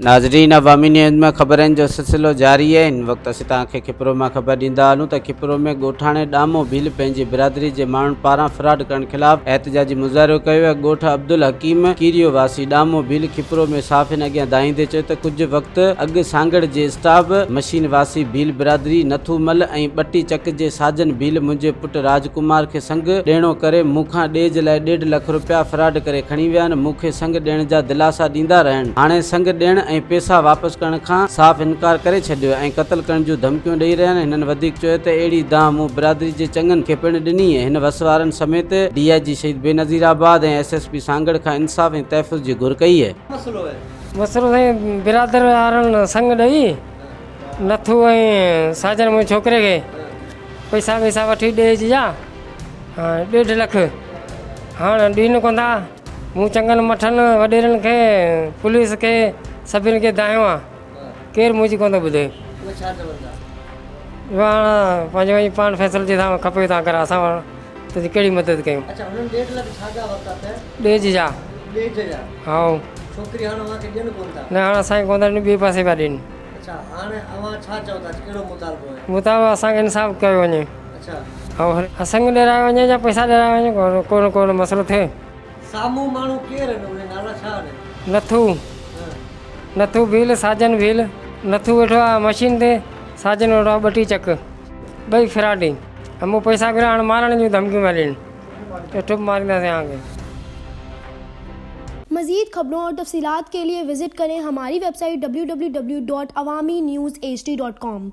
नाज़रीन, अवामी न्यूज़ में ख़बरनि जो सिलसिलो जारी है। इन वक्त असीं तव्हांखे कपरो में ख़बर ॾींदा हलूं त कपरो में ॻोठाणे ॾामो भील पंहिंजी बिरादरी जे माण्हुनि पारां फ्राड करण ख़िलाफ़ एहतजाजी मुज़ाहरो कयो आहे। ॻोठ अब्दुल हकीम कीरियो वासी ॾामो भील कपरो में साफ़िन अॻियां दाईंदे चयो त कुझु वक़्त अॻु सांगड़ जे स्टाफ मशीन वासी भील बिरादरी नथूमल ऐं ॿटी चक जे साजन भील मुंहिंजे पुटु राजकुमार खे संग ॾियणो करे मूंखां ॾेज लाइ $1.5 लाख फ्राड करे खणी विया आहिनि। मूंखे संग ॾियण जा दिलासा ॾींदा रहनि। हाणे संग ॾियण ऐं पैसा वापसि करण खां साफ़ इनकार करे छॾियो ऐं क़त्ल करण जूं धमकियूं ॾेई रहिया आहिनि। हिननि वधीक चयो त अहिड़ी दांह मूं बिरादरी जे चङनि खे पिणु ॾिनी आहे। हिन वसवारनि समेत DIG शहीद बेनज़ीराबाद ऐं SSP सांगड़ खां इंसाफ़ ऐं तहफ़ुज़ जी घुर कई आहे। मसलो साईं बिरादर वारनि संग ॾेई नथू ऐं साजन मुंहिंजे छोकिरे खे पैसा वैसा वठी ॾेज जा $1.5 लाख हाणे ॾीन कोन था। मूं चङनि मठनि वॾेरनि खे पुलिस खे सभिनि खे दायो आहे, केरु मुंहिंजी कोन थो ॿुधे। पंहिंजो पाण फ़ैसिलो जे तव्हां खपे तव्हां कर असां तुंहिंजी कहिड़ी मदद कयूं। ॾेज जा हा न हाणे असांखे कोन था ॾियनि, ॿिए पासे पिया ॾियनि। मुताबिक़ असांखे इंसाफ़ कयो वञे ऐं असांखे ॾियराए वञे या पैसा ॾियराए वञे, कोन मसइलो थिए। साम्हूं माण्हू केरु आहिनि, नाला छा आहिनि? नथू भील साजन भील। नथू वेठो आहे मशीन ते, साजन वेठो आहे ॿटी चक, ॿई फ्राड ई। मूं पैसा घुरिया, हाणे मारण जूं धमकियूं पिया ॾियनि, टुप मारींदासीं आगे। मज़ीद खबरों और तफसीलात के लिए विजिट करें हमारी वेबसाइट www.awamiNewsHD.com।